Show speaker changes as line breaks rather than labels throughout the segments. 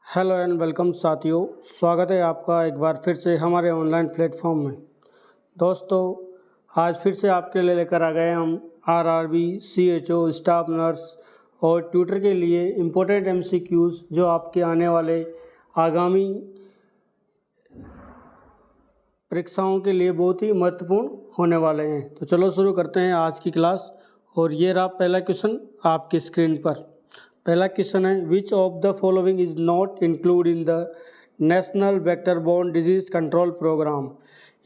Hello and welcome साथियों, स्वागत है आपका एक बार फिर से हमारे ऑनलाइन प्लेटफॉर्म में। दोस्तों, आज फिर से आपके लिए लेकर आ गए हम आरआरबी, सीएचओ, स्टाफ नर्स और ट्यूटर के लिए इम्पोर्टेंट एमसीक्यूज़ जो आपके आने वाले आगामी परीक्षाओं के लिए बहुत ही महत्वपूर्ण होने वाले हैं। तो चलो शुरू करते हैं आज की क्लास। और ये रहा पहला क्वेश्चन आपकी स्क्रीन पर। पहला क्वेश्चन है, which of the following is not include in the national vector borne disease control program.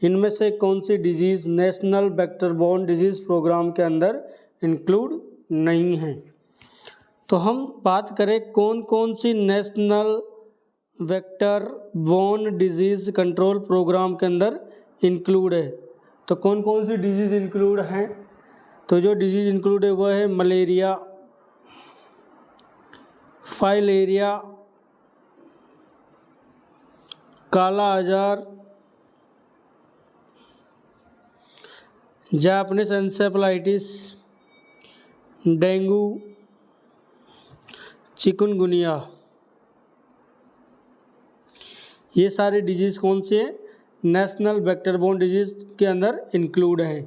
इनमें से कौन सी disease national vector borne disease program के अंदर इंक्लूड नहीं है। तो हम बात करें कौन कौन सी national vector borne disease control program के अंदर इंक्लूड है, तो कौन कौन सी डिजीज़ इंक्लूड हैं। तो जो डिजीज़ इंक्लूड है वह है मलेरिया, फाइलेरिया, काला आजार, जापानीज एन्सेफेलाइटिस, डेंगू, चिकनगुनिया। ये सारी डिजीज़ कौन सी है, नेशनल वेक्टर बोर्न डिजीज़ के अंदर इंक्लूड है।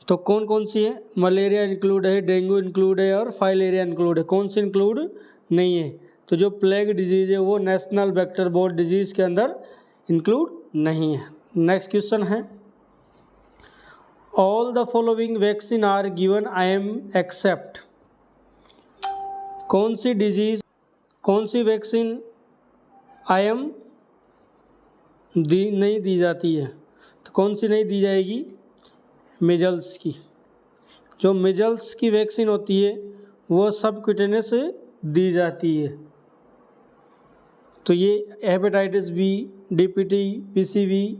तो कौन कौन सी है, मलेरिया इंक्लूड है, डेंगू इंक्लूड है और फाइलेरिया इंक्लूड है। कौन सी इंक्लूड नहीं है, तो जो प्लेग डिजीज़ है वो नेशनल वेक्टर बोर्न डिजीज़ के अंदर इंक्लूड नहीं है। नेक्स्ट क्वेश्चन है, all the following vaccine are given I M except. कौन सी डिजीज़, कौन सी वैक्सीन आई एम नहीं दी जाती है। तो कौन सी नहीं दी जाएगी, मीजल्स की। जो मीजल्स की वैक्सीन होती है वो सबक्यूटेनियस दी जाती है। तो ये hepatitis B, DPT, PCV,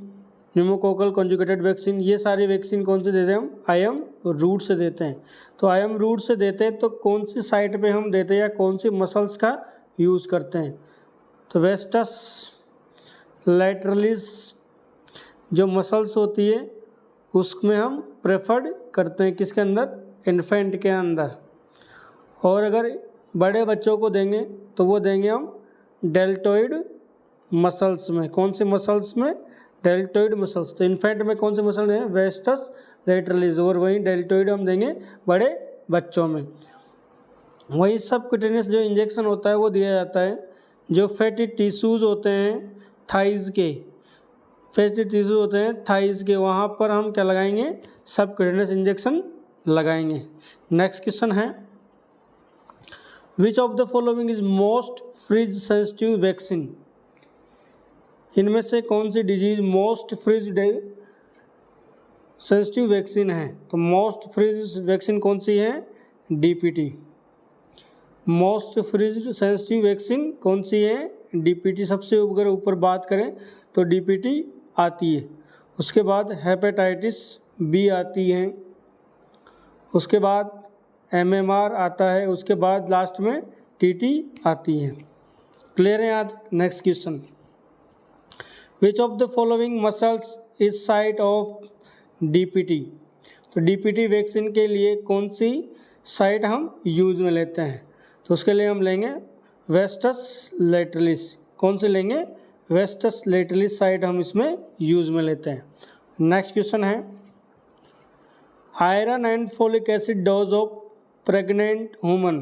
pneumococcal conjugated vaccine, ये सारी वैक्सीन कौन से देते हैं हम, आईएम रूट से देते हैं। तो आईएम रूट से देते हैं तो कौन सी साइट पे हम देते हैं या कौन सी मसल्स का यूज़ करते हैं। तो वेस्टस लैटरलिस जो मसल्स होती है उसमें हम प्रेफर्ड करते हैं, किसके अंदर, इन्फेंट के अंदर। और अगर बड़े बच्चों को देंगे तो वो देंगे हम डेल्टोइड मसल्स में। कौन से मसल्स में, डेल्टोइड मसल्स। तो इन्फेंट में कौन से मसल हैं, वेस्टस लैटरलिस, और वहीं डेल्टोइड हम देंगे बड़े बच्चों में। वही सबक्यूटेनियस जो इंजेक्शन होता है वो दिया जाता है जो फैटी टिश्यूज़ होते हैं थाइज़ के, फैटी टिश्यूज होते हैं थाइज़ के, वहाँ पर हम क्या लगाएंगे, सबक्यूटेनियस इंजेक्शन लगाएंगे। नेक्स्ट क्वेश्चन है, which of the following is most freeze sensitive vaccine. इनमें से कौन सी disease most freeze sensitive vaccine है। तो मोस्ट फ्रिज वैक्सीन कौन सी है, DPT. Most freeze sensitive vaccine कौन सी है, डीपीटी। सबसे अगर ऊपर बात करें तो डीपीटी आती है। उसके बाद हेपेटाइटिस बी आती है, उसके बाद एमएमआर आता है, उसके बाद लास्ट में टीटी आती है। क्लियर है याद। Next question, which of the following muscles is site of DPT. तो डीपीटी वैक्सीन के लिए कौन सी साइट हम यूज़ में लेते हैं। तो उसके लिए हम लेंगे वेस्टस लैटरलिस। कौन से लेंगे, वेस्टस लैटरलिस साइट हम इसमें यूज़ में लेते हैं। नेक्स्ट क्वेश्चन है, iron and folic acid dose of pregnant woman.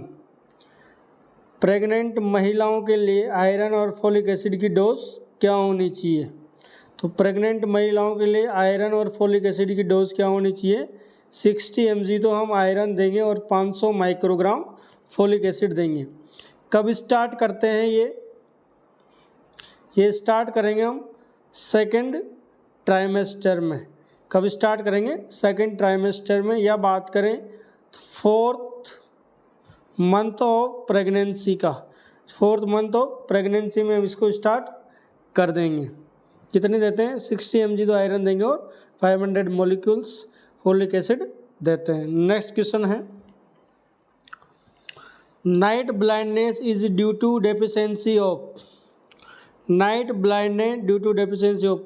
Pregnant महिलाओं के लिए आयरन और फोलिक एसिड की डोज क्या होनी चाहिए। तो प्रेग्नेंट महिलाओं के लिए आयरन और फोलिक एसिड की डोज क्या होनी चाहिए, 60 mg तो हम आयरन देंगे और 500 माइक्रोग्राम फोलिक एसिड देंगे। कब स्टार्ट करते हैं ये स्टार्ट करेंगे हम सेकेंड ट्राइमेस्टर में। कब स्टार्ट करेंगे, सेकेंड ट्राइमेस्टर में, या बात करें फोर्थ मंथ ऑफ प्रेगनेंसी का, फोर्थ मंथ ऑफ प्रेगनेंसी में हम इसको स्टार्ट कर देंगे। कितने देते हैं, 60 mg तो आयरन देंगे और 500 मॉलिक्यूल्स फोलिक एसिड देते हैं। नेक्स्ट क्वेश्चन है, night blindness is due to deficiency of. Night blindness due to deficiency of,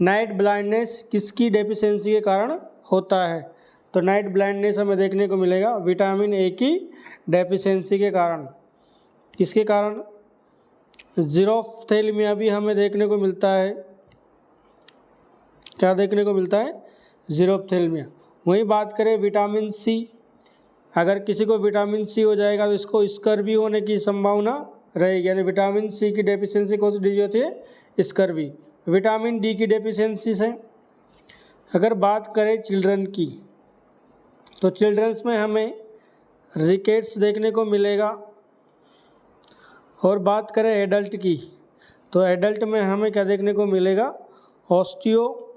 night blindness किसकी डेफिशिएंसी के कारण होता है। तो नाइट ब्लाइंडनेस हमें देखने को मिलेगा विटामिन ए की डेफिशिएंसी के कारण। किसके कारण, जीरोफ्थेल्मिया भी हमें देखने को मिलता है। क्या देखने को मिलता है? जीरोफ्थेल्मिया। वहीं बात करें विटामिन सी, अगर किसी को विटामिन सी हो जाएगा तो इसको स्कर्वी होने की संभावना रहेगी, यानी विटामिन सी की डेफिशिएंसी कौन सी डिजीज होती है? स्कर्वी। विटामिन डी की डेफिशिएंसी से अगर बात करें चिल्ड्रन की, तो चिल्ड्रंस में हमें रिकेट्स देखने को मिलेगा। और बात करें एडल्ट की, तो एडल्ट में हमें क्या देखने को मिलेगा? ऑस्टियोमेलेशिया।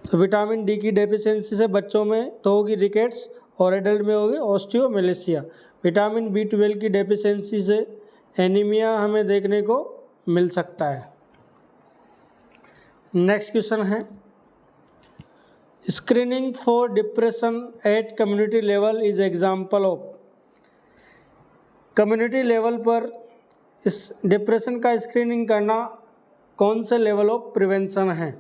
तो विटामिन डी की डेफिशिएंसी से बच्चों में तो होगी रिकेट्स और एडल्ट में होगी ऑस्टियोमेलेशिया। विटामिन B12 की डेफिशिएंसी से एनीमिया हमें देखने को मिल सकता है। नेक्स्ट क्वेश्चन है, screening for depression at community level is example of. Community level पर इस डिप्रेशन का स्क्रीनिंग करना कौन से लेवल ऑफ प्रिवेंशन है?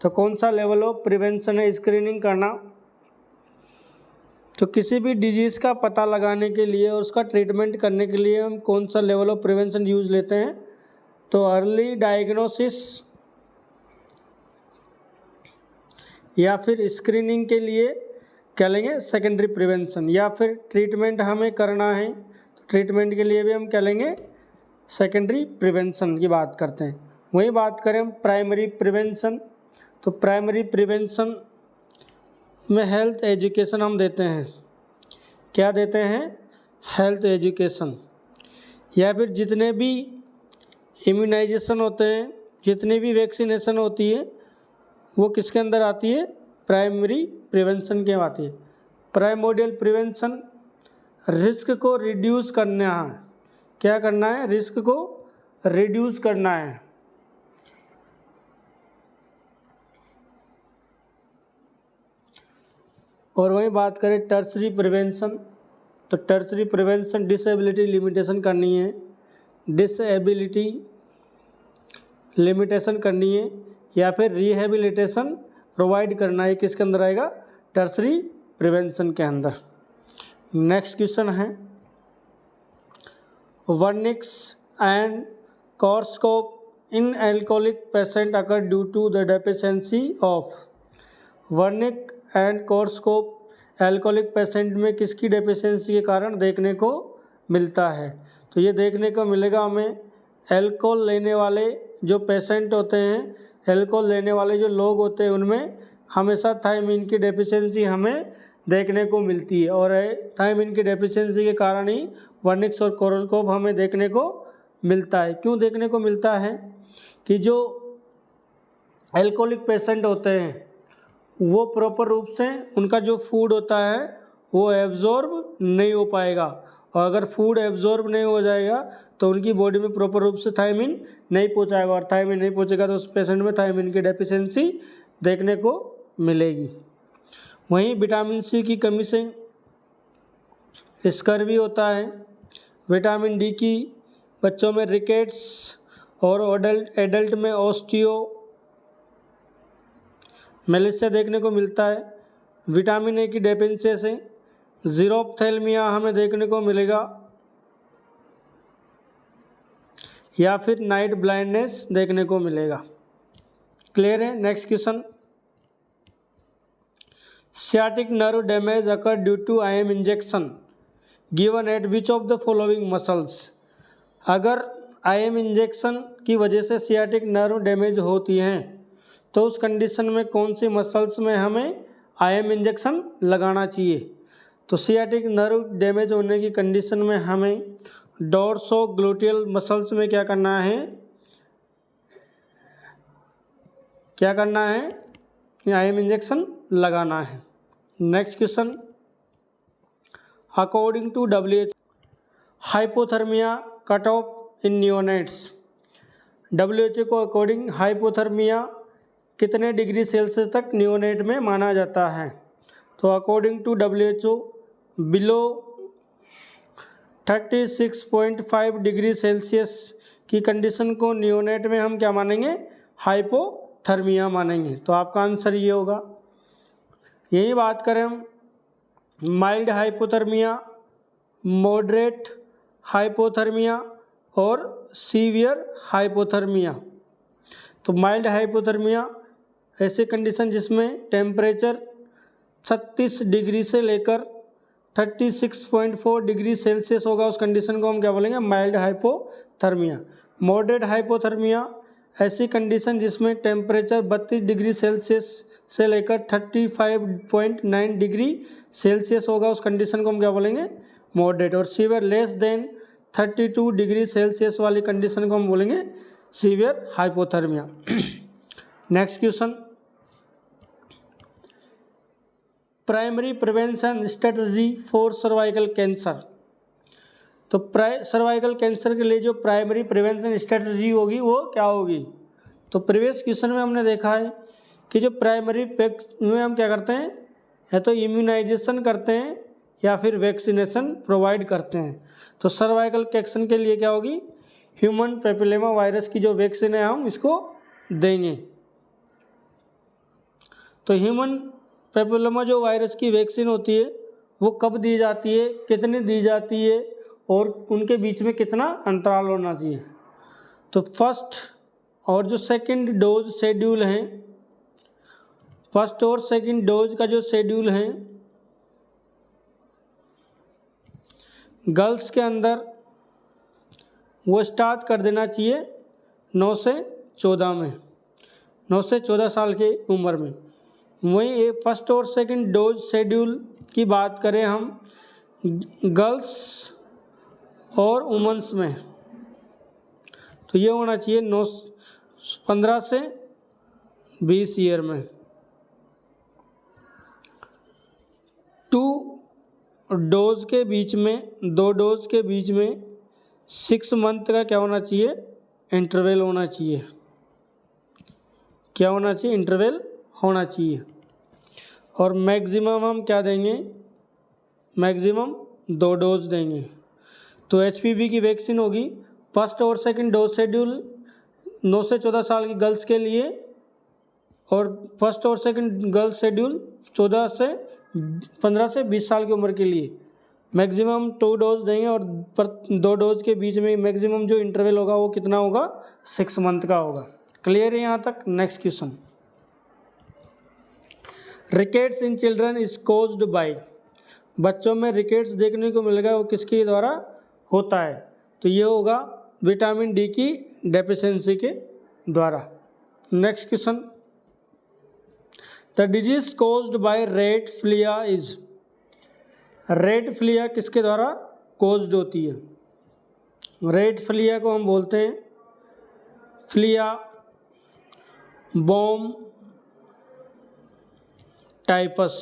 तो कौन सा लेवल ऑफ प्रिवेंशन है स्क्रीनिंग करना? तो किसी भी डिजीज़ का पता लगाने के लिए और उसका ट्रीटमेंट करने के लिए हम कौन सा लेवल ऑफ प्रिवेंशन यूज लेते हैं? तो अर्ली डायग्नोसिस या फिर स्क्रीनिंग के लिए क्या लेंगे? Secondary prevention. या फिर ट्रीटमेंट हमें करना है तो ट्रीटमेंट के लिए भी हम क्या लेंगे? सेकेंडरी प्रिवेंशन की बात करते हैं। वही बात करें हम प्राइमरी प्रिवेंशन, तो प्राइमरी प्रिवेंशन में हेल्थ एजुकेशन हम देते हैं। क्या देते हैं? Health education. या फिर जितने भी इम्यूनाइजेशन होते हैं, जितनी भी वैक्सीनेशन होती है, वो किसके अंदर आती है? प्राइमरी प्रिवेंशन के आती है। प्राइमोडियल प्रिवेंशन रिस्क को रिड्यूस करना है। क्या करना है? रिस्क को रिड्यूस करना है। और वहीं बात करें टर्सरी प्रिवेंशन, तो टर्सरी प्रिवेंशन डिसेबिलिटी लिमिटेशन करनी है, डिसेबिलिटी लिमिटेशन करनी है या फिर रिहेबिलिटेशन प्रोवाइड करना है। किसके अंदर आएगा? टर्सरी प्रिवेंशन के अंदर। नेक्स्ट क्वेश्चन है, Wernicke's and Korsakoff in alcoholic patient occur due to the deficiency of. Wernicke and Korsakoff alcoholic patient में किसकी डेफिशिएंसी के कारण देखने को मिलता है? तो ये देखने को मिलेगा हमें एल्कोहल लेने वाले जो पेशेंट होते हैं, एल्कोहल लेने वाले जो लोग होते हैं, उनमें हमेशा थायमिन की डेफिशिएंसी हमें देखने को मिलती है। और थायमिन की डेफिशिएंसी के कारण ही वर्निक्स और कोर्सकोप हमें देखने को मिलता है। क्यों देखने को मिलता है? कि जो एल्कोहलिक पेशेंट होते हैं वो प्रॉपर रूप से उनका जो फूड होता है वो एब्जॉर्ब नहीं हो पाएगा, और अगर फूड एब्जॉर्ब नहीं हो जाएगा तो उनकी बॉडी में प्रॉपर रूप से थायमिन नहीं पहुंचाएगा, और थायमिन नहीं पहुंचेगा तो उस पेशेंट में थायमिन की डेफिशिएंसी देखने को मिलेगी। वहीं विटामिन सी की कमी से स्कर्वी होता है। विटामिन डी की बच्चों में रिकेट्स और एडल्ट में ऑस्टियोमेलेशिया देखने को मिलता है। विटामिन ए की डेफिशिएंसी से जीरोफ्थेल्मिया हमें देखने को मिलेगा, या फिर नाइट ब्लाइंडनेस देखने को मिलेगा। क्लियर है? Next question, sciatic nerve damage occur due to IM injection given at which of the following muscles। अगर IM इंजेक्शन की वजह से सियाटिक नर्व डैमेज होती हैं तो उस कंडीशन में कौन सी मसल्स में हमें IM इंजेक्शन लगाना चाहिए? तो सियाटिक नर्व डैमेज होने की कंडीशन में हमें डोर्सोग्लूटियल मसल्स में क्या करना है? IM इंजेक्शन लगाना है। Next question, according to WHO hypothermia cut off in neonates. WHO को अकॉर्डिंग हाइपोथर्मिया कितने डिग्री सेल्सियस तक नियोनेट में माना जाता है? तो according to WHO below 36.5 degree Celsius की कंडीशन को नियोनेट में हम क्या मानेंगे? हाइपोथर्मिया मानेंगे। तो आपका आंसर ये होगा। यही बात करें हम माइल्ड हाइपोथर्मिया मॉडरेट हाइपोथर्मिया और सीवियर हाइपोथर्मिया। तो माइल्ड हाइपोथर्मिया ऐसी कंडीशन जिसमें टेम्परेचर 36 डिग्री से लेकर 36.4 डिग्री सेल्सियस होगा, उस कंडीशन को हम क्या बोलेंगे, माइल्ड हाइपोथर्मिया। मॉडरेट हाइपोथर्मिया ऐसी कंडीशन जिसमें टेम्परेचर 32 डिग्री सेल्सियस से लेकर 35.9 डिग्री सेल्सियस होगा, उस कंडीशन को हम क्या बोलेंगे, मॉडरेट। और severe less than 32 degree Celsius वाली कंडीशन को हम बोलेंगे severe hypothermia. Next question, primary prevention strategy for cervical cancer. तो सर्वाइकल कैंसर के लिए जो प्राइमरी प्रिवेंशन स्ट्रेटजी होगी वो क्या होगी। तो प्रीवियस क्वेश्चन में हमने देखा है कि जो प्राइमरी में हम क्या करते हैं, या तो इम्यूनाइजेशन करते हैं या फिर वैक्सीनेशन प्रोवाइड करते हैं। तो सर्वाइकल कैंसर के लिए क्या होगी, ह्यूमन पैपिलोमा वायरस की जो वैक्सीन है हम इसको देंगे। तो ह्यूमन पैपिलोमा जो वायरस की वैक्सीन होती है वो कब दी जाती है, कितनी दी जाती है और उनके बीच में कितना अंतराल होना चाहिए। तो फर्स्ट और जो सेकंड डोज शेड्यूल हैं, फर्स्ट और सेकंड डोज का जो शेड्यूल है गर्ल्स के अंदर वो स्टार्ट कर देना चाहिए 9 से 14 में, 9 से 14 साल की उम्र में। वहीं फर्स्ट और सेकंड डोज शेड्यूल की बात करें हम गर्ल्स और वुमेन्स में, तो ये होना चाहिए 15 से 20 ईयर में। 2 डोज के बीच में, 2 डोज के बीच में 6 मंथ का क्या होना चाहिए, इंटरवल होना चाहिए। क्या होना चाहिए, इंटरवल होना चाहिए। और मैक्सिमम हम क्या देंगे, मैक्सिमम 2 डोज देंगे। तो HPV की वैक्सीन होगी फर्स्ट और सेकंड डोज शेड्यूल 9 से 14 साल की गर्ल्स के लिए, और फर्स्ट और सेकंड गर्ल्स शेड्यूल 15 से 20 साल की उम्र के लिए मैक्सिमम 2 डोज देंगे। और 2 डोज के बीच में मैक्सिमम जो इंटरवल होगा वो कितना होगा, 6 मंथ का होगा। क्लियर है यहाँ तक। Next question, rickets in children is caused by. बच्चों में रिकेट्स देखने को मिलेगा, वो किसके द्वारा होता है। तो ये होगा विटामिन डी की डेफिशिएंसी के द्वारा। Next question, the disease caused by red Phulia is. Red Phulia किसके द्वारा कोज्ड होती है। रेड फ्लिया को हम बोलते हैं फ्लिया बॉम टाइपस।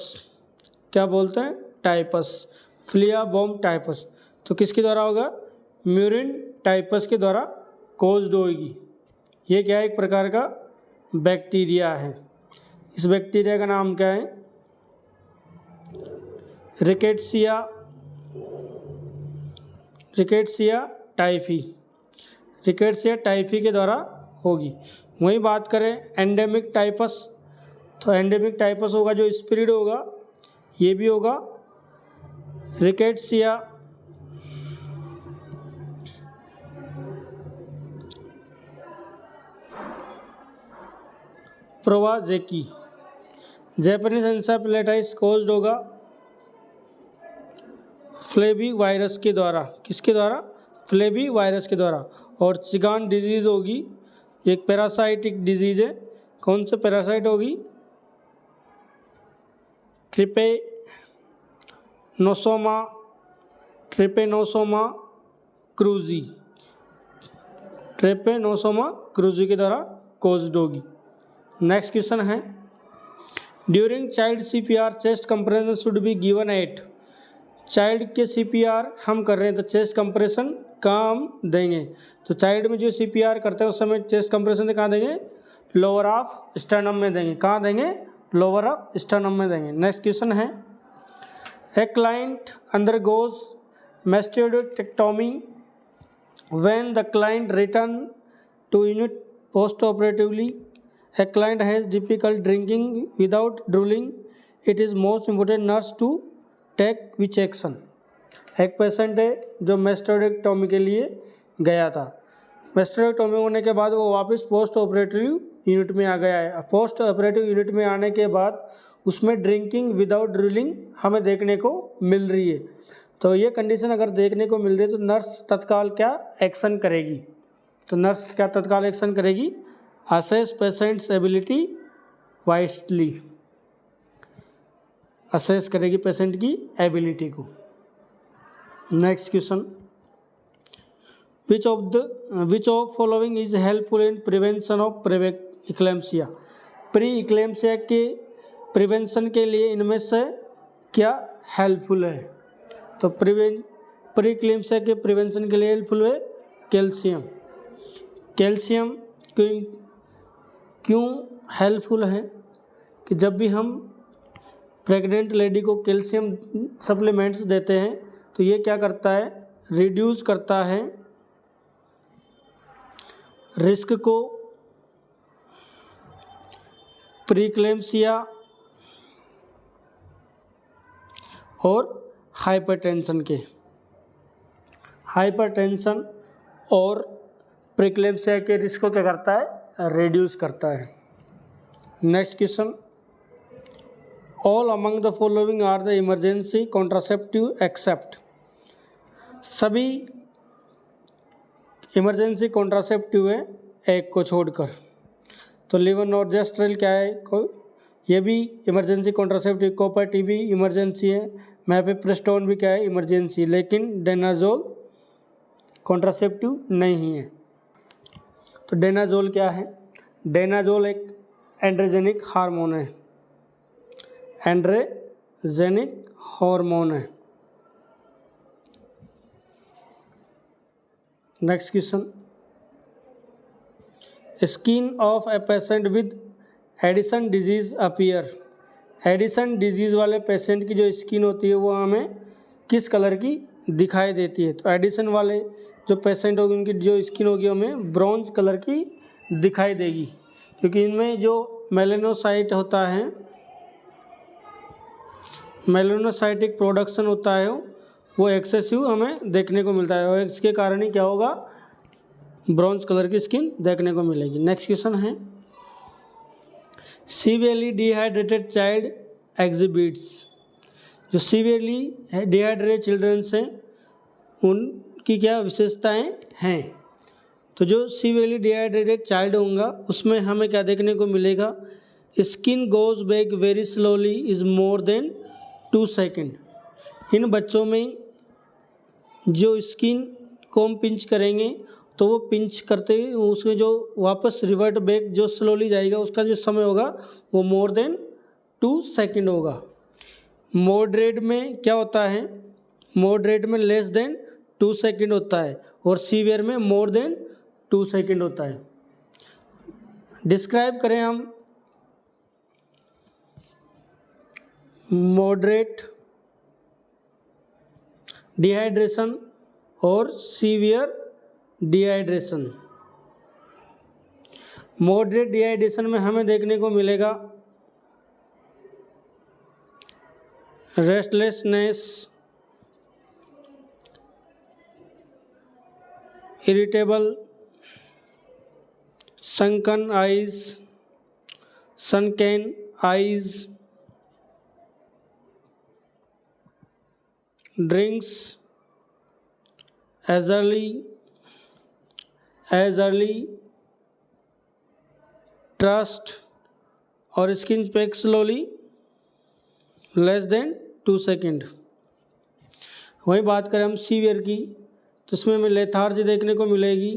क्या बोलते हैं, टाइपस, फ्लिया बॉम टाइपस। तो किसके द्वारा होगा, म्यूरिन टाइपस के द्वारा कोज्ड होगी। ये क्या है, एक प्रकार का बैक्टीरिया है। इस बैक्टीरिया का नाम क्या है, rickettsia, rickettsia typhi, rickettsia typhi के द्वारा होगी। वहीं बात करें एंडेमिक टाइपस, तो एंडेमिक टाइपस होगा जो स्प्रेड होगा, ये भी होगा रिकेट्सिया प्रोवाजेकी। जैपनीज एन्सेफेलाइटिस कोज्ड होगा फ्लेवी वायरस के द्वारा। किसके द्वारा, फ्लेवी वायरस के द्वारा। और चिगान डिजीज़ होगी, एक पैरासाइटिक डिजीज़ है। कौन से पैरासाइट होगी, Trypanosoma, Trypanosoma cruzi, Trypanosoma cruzi के द्वारा कोज्ड होगी। नेक्स्ट क्वेश्चन है, during child CPR chest compression should be given at. Child के CPR हम कर रहे हैं तो चेस्ट कंप्रेशन कहाँ हम देंगे। तो चाइल्ड में जो CPR करते हैं उस समय चेस्ट कंप्रेशन कहाँ देंगे, लोअर ऑफ स्टर्नम में देंगे। कहाँ देंगे, लोअर ऑफ स्टर्नम में देंगे। नेक्स्ट क्वेश्चन है, a client undergoes mastoidectomy when the client return to unit post-operatively. A client has difficult drinking without drooling. It is most important nurse to take which action. एक patient है जो mastectomy के लिए गया था। Mastectomy होने के बाद वो वापस पोस्ट ऑपरेटिव यूनिट में आ गया है। पोस्ट ऑपरेटिव यूनिट में आने के बाद उसमें ड्रिंकिंग विदाउट ड्रिलिंग हमें देखने को मिल रही है। तो ये कंडीशन अगर देखने को मिल रही है तो नर्स तत्काल क्या एक्शन करेगी? तो नर्स क्या तत्काल एक्शन करेगी? Assess patients ability wisely, assess करेगी पेशेंट की एबिलिटी को। Next question, which of following is helpful in prevention of eclampsia? Pre eclampsia के प्रिवेंशन के लिए इनमें से क्या हेल्पफुल है? तो प्री इक्लेम्सिया के प्रिवेंशन के लिए हेल्पफुल है कैल्शियम। कैल्शियम क्यों हेल्पफुल है कि जब भी हम प्रेग्नेंट लेडी को कैल्शियम सप्लीमेंट्स देते हैं तो ये क्या करता है? रिड्यूस करता है रिस्क को प्रीक्लेम्सिया और हाइपरटेंशन के। हाइपरटेंशन और प्रीक्लेम्सिया के रिस्क को क्या करता है? रिड्यूस करता है। Next question, all among the following are the emergency contraceptive except. सभी इमरजेंसी कॉन्ट्रासेप्टिव है एक को छोड़कर। तो लेवोनॉर्जेस्ट्रेल क्या है? ये भी इमरजेंसी कॉन्ट्रासेप्टिव। कॉपर टी भी इमरजेंसी है। मैफेप्रेस्टोन भी क्या है? इमरजेंसी। लेकिन डेनाजोल कॉन्ट्रासेप्टिव नहीं है। तो डेनाजोल क्या है? डेनाजोल एक एंड्रोजेनिक हार्मोन है। एंड्रोजेनिक हार्मोन है। Next question, skin of a patient with Addison disease appear. Edison disease वाले पेशेंट की जो स्किन होती है वो हमें किस कलर की दिखाई देती है? तो एडिसन वाले जो पेशेंट होगी उनकी जो स्किन होगी हमें ब्रॉन्ज कलर की दिखाई देगी, क्योंकि इनमें जो मेलेनोसाइट होता है, मेलेनोसाइटिक प्रोडक्शन होता है वो एक्सेसिव हमें देखने को मिलता है और इसके कारण ही क्या होगा? ब्रॉन्ज कलर की स्किन देखने को मिलेगी। नेक्स्ट क्वेश्चन है, सीवियरली डिहाइड्रेटेड चाइल्ड एग्जिबिट्स। जो सीवियरली डिहाइड्रेटेड चिल्ड्रंस हैं उनकी क्या विशेषताएं हैं? तो जो सीवियरली डिहाइड्रेटेड चाइल्ड होगा उसमें हमें क्या देखने को मिलेगा? Skin goes back very slowly is more than 2 second. इन बच्चों में जो स्किन को हम पिंच करेंगे तो वो पिंच करते ही उसमें जो वापस रिवर्ट बैक जो स्लोली जाएगा उसका जो समय होगा वो मोर देन 2 सेकेंड होगा। मॉडरेट में क्या होता है? मॉडरेट में लेस देन 2 सेकेंड होता है और सीवियर में मोर देन 2 सेकेंड होता है। डिस्क्राइब करें हम मॉडरेट डिहाइड्रेशन और सीवियर डिहाइड्रेशन। मॉडरेट डिहाइड्रेशन में हमें देखने को मिलेगा restlessness, irritable, sunken eyes, sunken eyes, drinks as early, trust और skin speak slowly, less than 2 second. वही बात करें हम सीवियर की तो इसमें हमें लेथार्जी देखने को मिलेगी,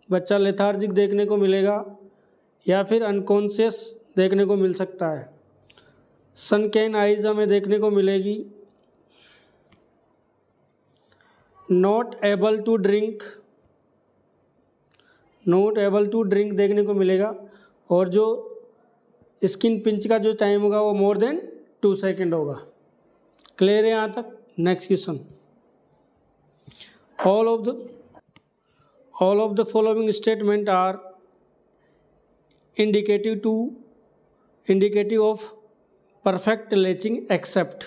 बच्चा लेथार्जिक देखने को मिलेगा या फिर अनकॉन्शियस देखने को मिल सकता है। सनकेन आइज हमें देखने को मिलेगी, नॉट एबल टू ड्रिंक देखने को मिलेगा और जो स्किन पिंच का जो टाइम होगा वो मोर देन 2 सेकेंड होगा। क्लियर है यहाँ तक? Next question, all of the following statement are indicative of perfect latching except।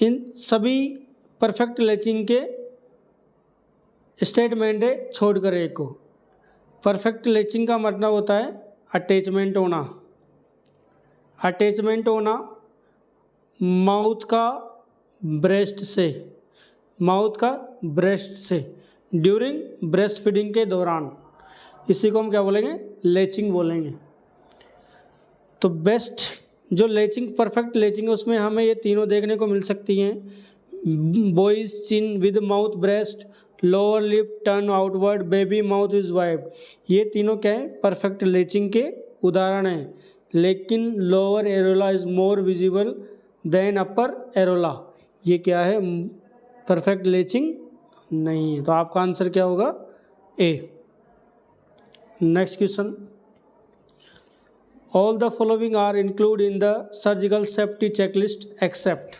इन सभी परफेक्ट लेचिंग के स्टेटमेंट है छोड़कर एक को। परफेक्ट लेचिंग का मतलब होता है अटैचमेंट होना। अटैचमेंट होना माउथ का ब्रेस्ट से, माउथ का ब्रेस्ट से ड्यूरिंग ब्रेस्ट फीडिंग के दौरान, इसी को हम क्या बोलेंगे, लेचिंग बोलेंगे। तो बेस्ट जो लेचिंग, परफेक्ट लेचिंग है उसमें हमें ये तीनों देखने को मिल सकती हैं। Boys chin with mouth breast, lower lip turn outward, baby mouth is wide, ये तीनों क्या है, परफेक्ट लेचिंग के उदाहरण हैं। लेकिन lower areola is more visible than upper areola, ये क्या है, परफेक्ट लेचिंग नहीं है। तो आपका आंसर क्या होगा, A. Next question, all the following are include in the surgical safety checklist except,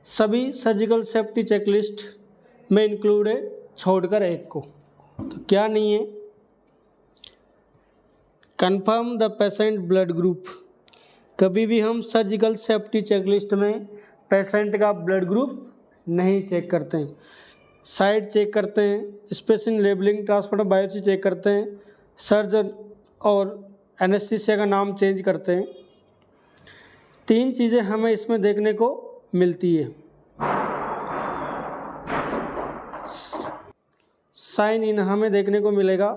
सभी सर्जिकल सेफ्टी चेकलिस्ट में इंक्लूड है छोड़कर एक को। तो क्या नहीं है, confirm the patient blood group, कभी भी हम सर्जिकल सेफ्टी चेकलिस्ट में पेशेंट का ब्लड ग्रुप नहीं चेक करते हैं। साइड चेक करते हैं, specimen labeling, transfer biopsy check करते हैं, सर्जन और एनेस्थीसिया का नाम चेंज करते हैं। तीन चीज़ें हमें इसमें देखने को मिलती है। साइन इन हमें देखने को मिलेगा,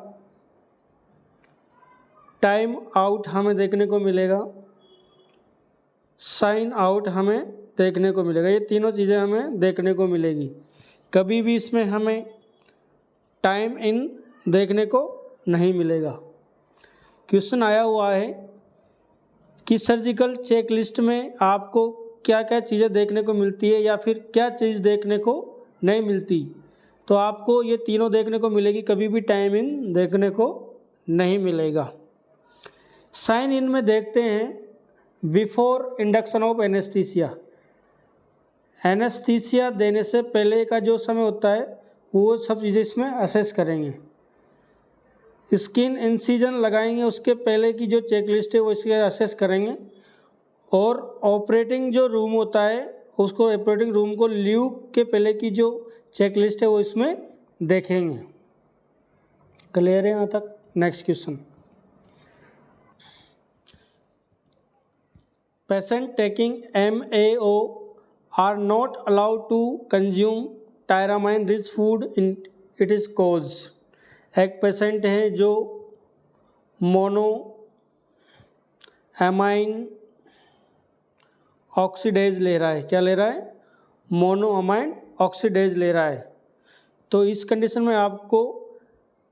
टाइम आउट हमें देखने को मिलेगा, साइन आउट हमें देखने को मिलेगा। ये तीनों चीज़ें हमें देखने को मिलेगी। कभी भी इसमें हमें टाइम इन देखने को नहीं मिलेगा। क्वेश्चन आया हुआ है कि सर्जिकल चेक लिस्ट में आपको क्या क्या चीज़ें देखने को मिलती है या फिर क्या चीज़ देखने को नहीं मिलती। तो आपको ये तीनों देखने को मिलेगी, कभी भी टाइम इन देखने को नहीं मिलेगा। साइन इन में देखते हैं before induction of anaesthesia, anaesthesia देने से पहले का जो समय होता है वो सब चीज़ें इसमें असेस करेंगे। स्किन इंसिजन लगाएंगे उसके पहले की जो चेकलिस्ट है वो इसके असेस करेंगे। और ऑपरेटिंग जो रूम होता है उसको, ऑपरेटिंग रूम को लीव के पहले की जो चेकलिस्ट है वो इसमें देखेंगे। क्लियर है यहाँ तक? Next question, patient taking MAO are not allowed to consume tyramine rich food in it is cause। एक पेशेंट है जो मोनो अमाइन ऑक्सीडेज ले रहा है, क्या ले रहा है, मोनो अमाइन ऑक्सीडेज ले रहा है। तो इस कंडीशन में आपको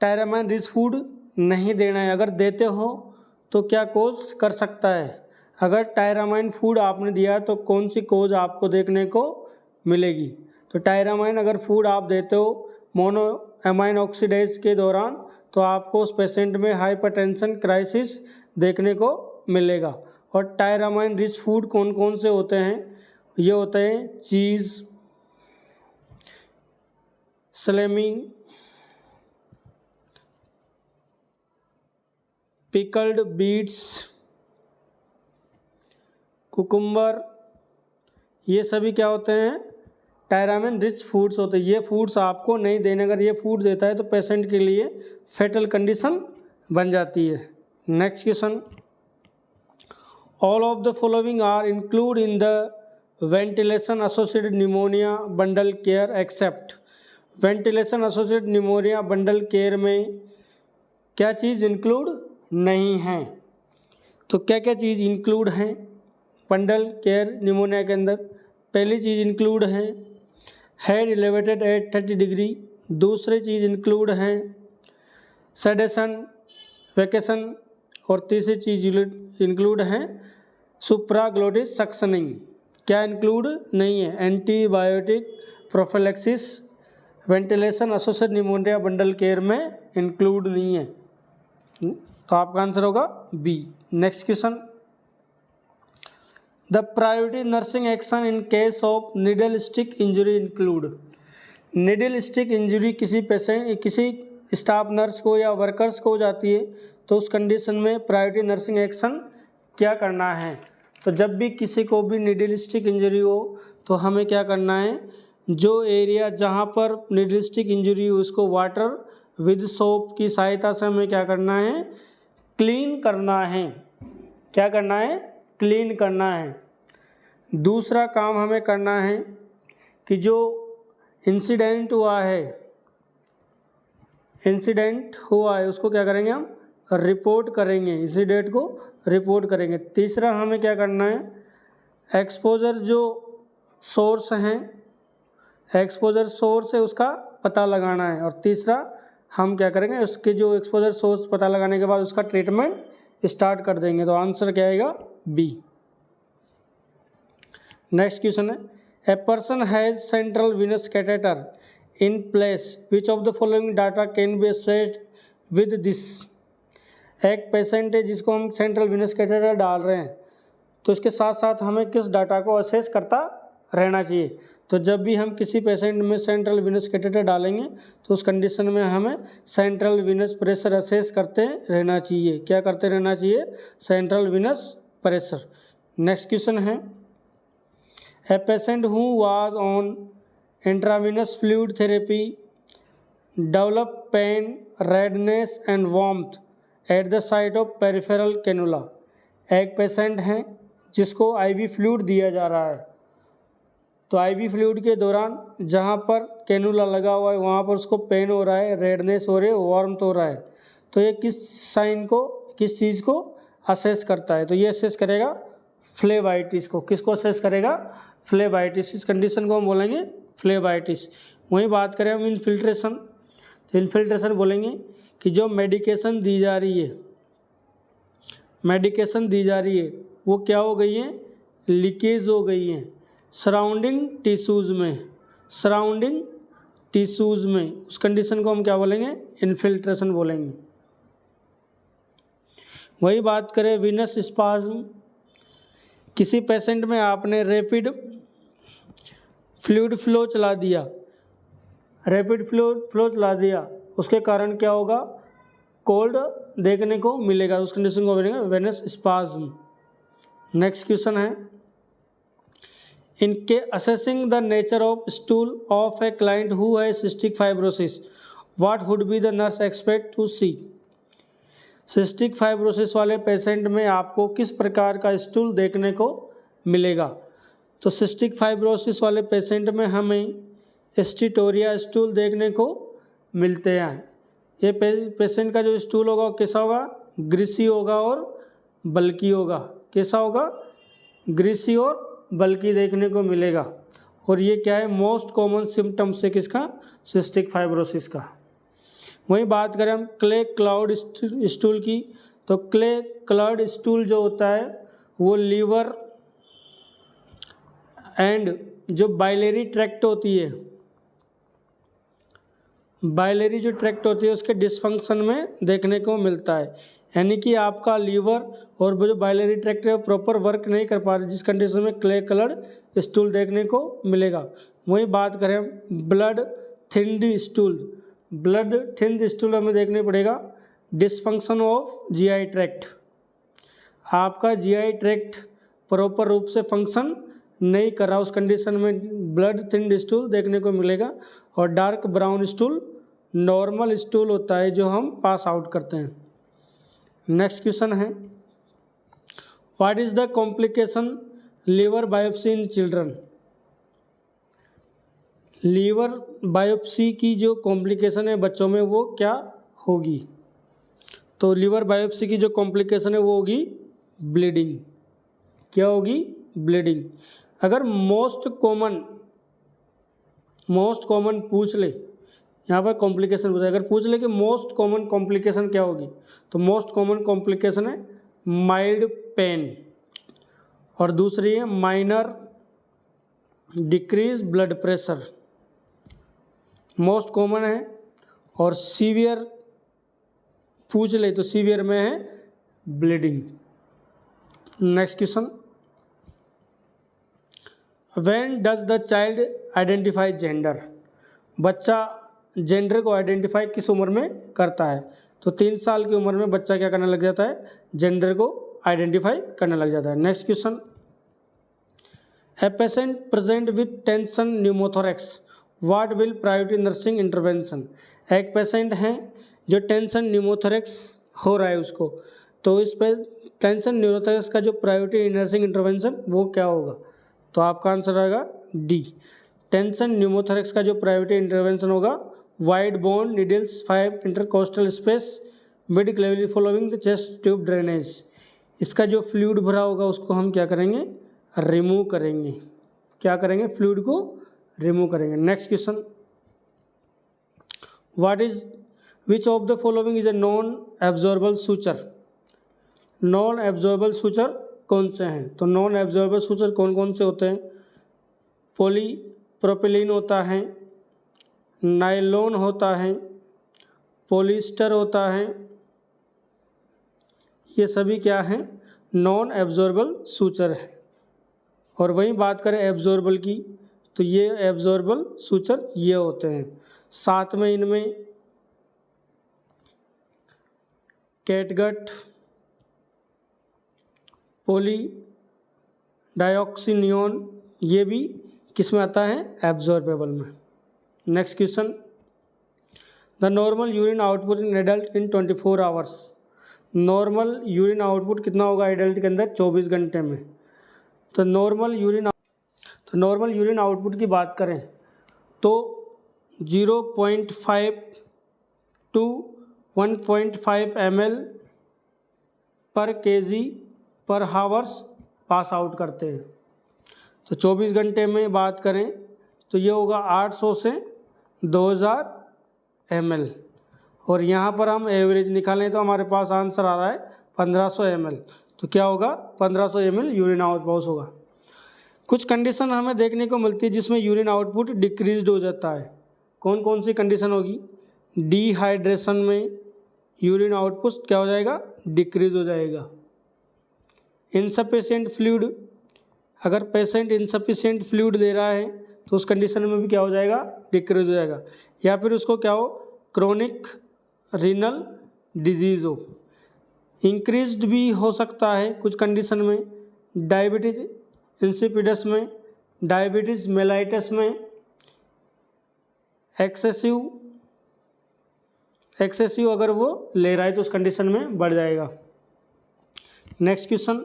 टायरामाइन रिच फूड नहीं देना है। अगर देते हो तो क्या कोज कर सकता है, अगर टायरामाइन फूड आपने दिया है तो कौन सी कोज आपको देखने को मिलेगी। तो टायरामाइन अगर फूड आप देते हो मोनो अमाइन ऑक्सीडेज के दौरान तो आपको उस पेशेंट में हाइपरटेंशन क्राइसिस देखने को मिलेगा। और टायरामाइन रिच फूड कौन कौन से होते हैं, ये होते हैं चीज़, सलेमी, पिकल्ड बीट्स, कुकुम्बर, ये सभी क्या होते हैं, टायरामाइन रिच फूड्स होते हैं। ये फूड्स आपको नहीं देने, अगर ये फूड देता है तो पेशेंट के लिए फेटल कंडीशन बन जाती है। Next question, all of the following are include in the ventilation associated pneumonia bundle care except. Ventilation associated pneumonia bundle care में क्या चीज़ इंक्लूड नहीं है। तो क्या क्या चीज़ इंक्लूड हैं बंडल केयर निमोनिया के अंदर? पहली चीज़ इंक्लूड है हेड एलिवेटेड एट 30 डिग्री, दूसरी चीज़ इंक्लूड है सेडेशन वैकेशन, और तीसरी चीज़ इंक्लूड है सुप्राग्लोटिस सक्शनिंग। क्या इंक्लूड नहीं है, antibiotic prophylaxis ventilation associated pneumonia bundle care में इंक्लूड नहीं है। तो आपका आंसर होगा B. Next question, the priority nursing action in case of needle stick injury include. Needle stick injury किसी पेशेंट, किसी स्टाफ नर्स को या वर्कर्स को हो जाती है तो उस कंडीशन में प्रायोरिटी नर्सिंग एक्शन क्या करना है। तो जब भी किसी को भी निडल स्टिक इंजरी हो तो हमें क्या करना है, जो एरिया जहाँ पर निडलिस्टिक इंजरी हुई उसको वाटर विद सोप की सहायता से हमें क्या करना है, क्लीन करना है। क्या करना है, क्लीन करना है। दूसरा काम हमें करना है कि जो इंसिडेंट हुआ है उसको क्या करेंगे, हम रिपोर्ट करेंगे, इंसिडेंट को रिपोर्ट करेंगे। तीसरा हमें क्या करना है, एक्सपोजर जो सोर्स है, एक्सपोजर सोर्स है उसका पता लगाना है। और तीसरा हम क्या करेंगे, उसके जो एक्सपोजर सोर्स पता लगाने के बाद उसका ट्रीटमेंट स्टार्ट कर देंगे। तो आंसर क्या आएगा, बी। नेक्स्ट क्वेश्चन है, a person has central Venus catheter in place, which of the following data can be assessed with this. एक पेशेंट है जिसको हम सेंट्रल विनस कैथेटर डाल रहे हैं, तो इसके साथ साथ हमें किस डाटा को असेस करता रहना चाहिए। तो जब भी हम किसी पेशेंट में सेंट्रल विनस कैथेटर डालेंगे तो उस कंडीशन में हमें सेंट्रल विनस प्रेशर असेस करते रहना चाहिए। क्या करते रहना चाहिए, central venous pressure. Next question है, a patient who was on intravenous fluid therapy develop pain, redness and warmth at the site of peripheral cannula. एक पेशेंट है जिसको आईवी फ्लूइड दिया जा रहा है, तो आईवी फ्लूइड के दौरान जहाँ पर कैनुला लगा हुआ है वहाँ पर उसको पेन हो रहा है, रेडनेस हो रही है, वार्मथ हो रहा है। तो ये किस साइन को, किस चीज़ को असेस करता है, तो ये असेस करेगा फ्लेबाइटिस को। किसको असेस करेगा, फ्लेबाइटिस। इस कंडीशन को हम बोलेंगे फ्लेबाइटिस। वहीं बात करें हम इन्फिल्ट्रेशन, तो इन्फिल्ट्रेशन बोलेंगे कि जो मेडिकेशन दी जा रही है, मेडिकेशन दी जा रही है वो क्या हो गई है, लीकेज हो गई है सराउंडिंग टिश्यूज़ में, सराउंडिंग टिश्यूज़ में। उस कंडीशन को हम क्या बोलेंगे, इन्फिल्ट्रेशन बोलेंगे। वही बात करें विनस स्पाज्म, किसी पेशेंट में आपने रैपिड फ्लूइड फ्लो चला दिया, रैपिड फ्लो चला दिया, उसके कारण क्या होगा, कोल्ड देखने को मिलेगा। उस कंडीशन को बोलेंगे वेनस स्पाज्म। नेक्स्ट क्वेश्चन है, इनके assessing the nature of stool of a client who है cystic fibrosis, what would be the nurse expect to see. Cystic fibrosis वाले पेशेंट में आपको किस प्रकार का स्टूल देखने को मिलेगा। तो सिस्टिक फाइब्रोसिस वाले पेशेंट में हमें स्टीटोरिया स्टूल देखने को मिलते हैं। ये पेशेंट का जो स्टूल होगा वो कैसा होगा, ग्रीसी होगा और बल्की होगा। कैसा होगा, ग्रीसी और बल्की देखने को मिलेगा। और ये क्या है, मोस्ट कॉमन सिम्टम्स है किसका, सिस्टिक फाइब्रोसिस का। वहीं बात करें हम क्ले क्लाउड स्टूल की, तो क्ले क्लाउड स्टूल जो होता है वो लीवर एंड जो बाइलेरी ट्रैक्ट होती है, बाइलेरी जो ट्रैक्ट होती है उसके डिसफंक्शन में देखने को मिलता है। यानी कि आपका लीवर और वो जो बाइलेरी ट्रैक्ट है वो प्रॉपर वर्क नहीं कर पा रही, जिस कंडीशन में क्ले कलर्ड स्टूल देखने को मिलेगा। वहीं बात करें blood thinned stool, blood thinned stool हमें देखने पड़ेगा डिसफंक्शन ऑफ जीआई ट्रैक्ट। आपका जीआई ट्रैक्ट प्रॉपर रूप से फंक्शन नहीं कर रहा, उस कंडीशन में ब्लड थिन्ड स्टूल देखने को मिलेगा। और dark brown stool normal stool होता है जो हम पास आउट करते हैं। नेक्स्ट क्वेश्चन है, what is the complication liver biopsy in children. Liver biopsy की जो कॉम्प्लिकेशन है बच्चों में वो क्या होगी। तो लीवर बायोप्सी की जो कॉम्प्लिकेशन है वो होगी ब्लीडिंग। क्या होगी, ब्लीडिंग। अगर मोस्ट कॉमन पूछ ले, यहाँ पर कॉम्प्लिकेशन पूछा, अगर पूछ ले कि मोस्ट कॉमन कॉम्प्लिकेशन क्या होगी, तो मोस्ट कॉमन कॉम्प्लिकेशन है माइल्ड पेन, और दूसरी है minor decrease blood pressure, most common है। और सीवियर पूछ ले तो सीवियर में है bleeding. Next question, when does the child identify gender. बच्चा जेंडर को आइडेंटिफाई किस उम्र में करता है। तो 3 साल की उम्र में बच्चा क्या करने लग जाता है, जेंडर को आइडेंटिफाई करने लग जाता है। Next question, a patient present with tension pneumothorax what will priority nursing intervention. एक पेशेंट है जो टेंशन न्यूमोथोरेक्स हो रहा है उसको, तो इस पर टेंशन न्यूमोथोरेक्स का जो प्रायोरिटी नर्सिंग इंटरवेंशन वो क्या होगा, तो आपका आंसर आएगा डी। टेंशन न्यूमोथोरेक्स का जो प्रायोरिटी इंटरवेंशन होगा wide bone needles 5 intercostal space mid clavicle following the chest tube drainage. इसका जो फ्लूइड भरा होगा उसको हम क्या करेंगे, रिमूव करेंगे। क्या करेंगे, फ्लूइड को रिमूव करेंगे। Next question, what is which of the following is a non absorbable suture. Non absorbable suture कौन से हैं, तो नॉन एब्जॉर्बल सूचर कौन कौन से होते हैं, पॉलीप्रोपिलीन होता है, नायलॉन होता है, पॉलिएस्टर होता है, ये सभी क्या हैं, नॉन एब्जॉर्बल सूचर है। और वहीं बात करें एब्जॉर्बल की, तो ये एब्जॉर्बल सूचर ये होते हैं। साथ में इनमें कैटगट, पॉली डायोक्सिनियन, ये भी किस में आता है, एब्जॉर्बेबल में। Next question, the normal urine output in adult in 24 hours. Normal urine output कितना होगा एडल्ट के अंदर 24 घंटे में। तो नॉर्मल यूरिन आउटपुट की बात करें तो 0.5 to 1.5 ml पर kg पर हावर्स पास आउट करते हैं। तो 24 घंटे में बात करें तो ये होगा 800 से 2000 ml, और यहाँ पर हम एवरेज निकालें तो हमारे पास आंसर आ रहा है 1500 ml। तो क्या होगा, 1500 ml यूरिन आउटपुट होगा। कुछ कंडीशन हमें देखने को मिलती है जिसमें यूरिन आउटपुट डिक्रीज्ड हो जाता है। कौन कौन सी कंडीशन होगी, डिहाइड्रेशन में यूरिन आउटपुट क्या हो जाएगा, डिक्रीज हो जाएगा। इनसफिशिएंट फ्लूइड, अगर पेशेंट इनसफिशिएंट फ्लूइड दे रहा है तो उस कंडीशन में भी क्या हो जाएगा, डिक्रीज हो जाएगा। या फिर उसको क्या हो, क्रोनिक रीनल डिजीज़ हो। इंक्रीज्ड भी हो सकता है कुछ कंडीशन में, डायबिटीज इंसिपिडस में, डायबिटीज़ मेलाइटस में, एक्सेसिव अगर वो ले रहा है तो उस कंडीशन में बढ़ जाएगा। Next question,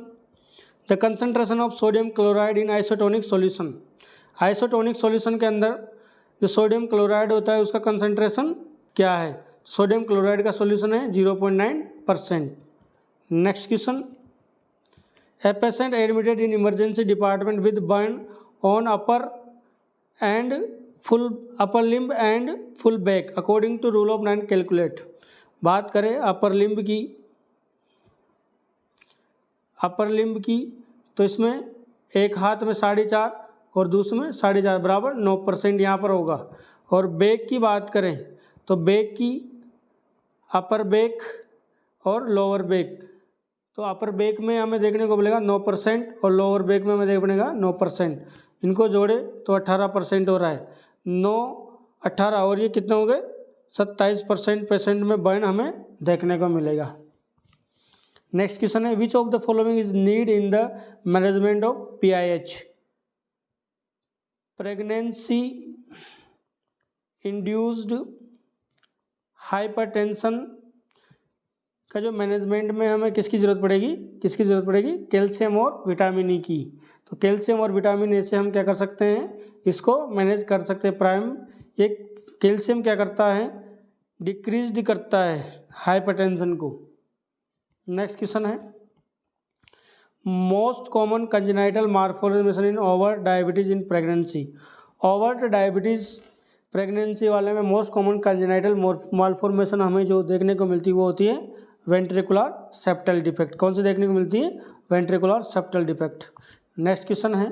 the concentration of sodium chloride in isotonic solution. Isotonic solution के अंदर जो सोडियम क्लोराइड होता है उसका कंसंट्रेशन क्या है, सोडियम क्लोराइड का सॉल्यूशन है 0.9%। Next question, a patient admitted in emergency department with burn on upper limb and full back according to rule of 9 calculate. बात करें अपर लिम्ब की तो इसमें एक हाथ में 4.5 और दूसरे में 4.5 बराबर 9% यहाँ पर होगा। और बैक की बात करें तो बैक की अपर बैक और लोअर बैक, तो अपर बैक में हमें देखने को मिलेगा 9% और लोअर बैक में हमें देखने का 9%। इनको जोड़े तो 18% हो रहा है। 9, 18 और ये कितने हो गए, 27% पेशेंट में बर्न हमें देखने को मिलेगा। नेक्स्ट क्वेश्चन है, which of the following is need in the management of PIH। Pregnancy induced hypertension का जो मैनेजमेंट में हमें किसकी ज़रूरत पड़ेगी, कैल्शियम और विटामिन ई की। तो कैल्शियम और विटामिन ए से हम क्या कर सकते हैं, इसको मैनेज कर सकते हैं। प्राइम ये कैल्शियम क्या करता है, डिक्रीज करता है हाइपरटेंशन को। नेक्स्ट क्वेश्चन है, most common congenital malformation in over diabetes in pregnancy. Over diabetes pregnancy वाले में मोस्ट कॉमन कंजेनाइटल माल्फॉर्मेशन हमें जो देखने को मिलती है वो होती है वेंट्रिकुलर सेप्टल डिफेक्ट। कौन सी देखने को मिलती है, ventricular septal defect. Next question है,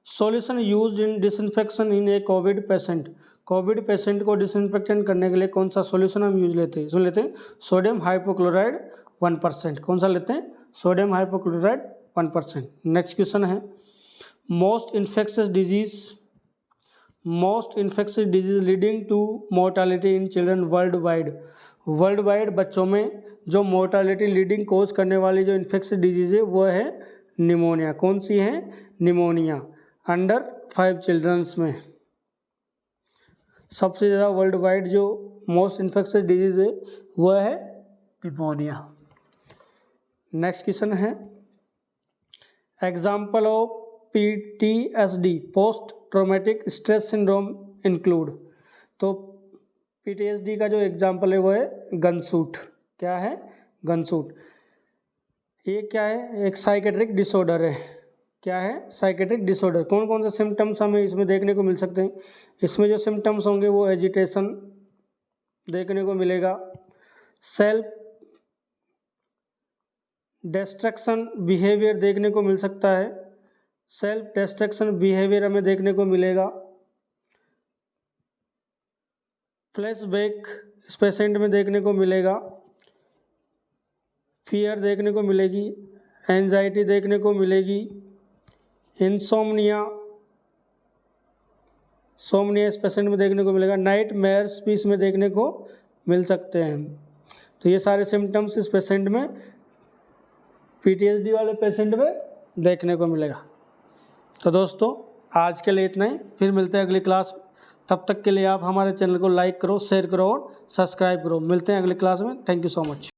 solution used in disinfection in a COVID patient. COVID patient को डिसइंफेक्शन करने के लिए कौन सा सॉल्यूशन हम यूज लेते हैं, सोडियम हाइपोक्लोराइड 1%। कौन सा लेते हैं, सोडियम हाइपोक्लोराइड 1%। नेक्स्ट क्वेश्चन है, most infectious disease leading to mortality in children worldwide बच्चों में जो मोर्टालिटी लीडिंग कोज करने वाली जो इन्फेक्शियस डिजीज है वो है निमोनिया। कौन सी है, निमोनिया। अंडर 5 चिल्ड्रंस में। सबसे ज़्यादा वर्ल्ड वाइड जो मोस्ट इन्फेक्शियस डिजीज़ है वह है निमोनिया। नेक्स्ट क्वेश्चन है example of PTSD post traumatic stress syndrome include. तो PTSD का जो एग्जाम्पल है वो है गनशूट। क्या है? गनशूट। ये क्या है? एक साइकेट्रिक डिसऑर्डर है। क्या है? Psychiatric disorder. कौन कौन से सिम्टम्स हमें इसमें देखने को मिल सकते हैं? इसमें जो सिम्टम्स होंगे वो एजिटेशन देखने को मिलेगा, सेल्फ डिस्ट्रक्शन बिहेवियर देखने को मिल सकता है, सेल्फ डिस्ट्रक्शन बिहेवियर हमें देखने को मिलेगा, फ्लैशबैक इस पेशेंट में देखने को मिलेगा, फियर देखने को मिलेगी, एंजाइटी देखने को मिलेगी, इंसोम्निया इस पेशेंट में देखने को मिलेगा, नाइट मेयर्स भी इसमें देखने को मिल सकते हैं। तो ये सारे सिम्टम्स इस पेशेंट में PTSD वाले पेशेंट में देखने को मिलेगा। तो दोस्तों आज के लिए इतना ही, फिर मिलते हैं अगली क्लास। तब तक के लिए आप हमारे चैनल को लाइक करो, शेयर करो और सब्सक्राइब करो। मिलते हैं अगली क्लास में। Thank you so much.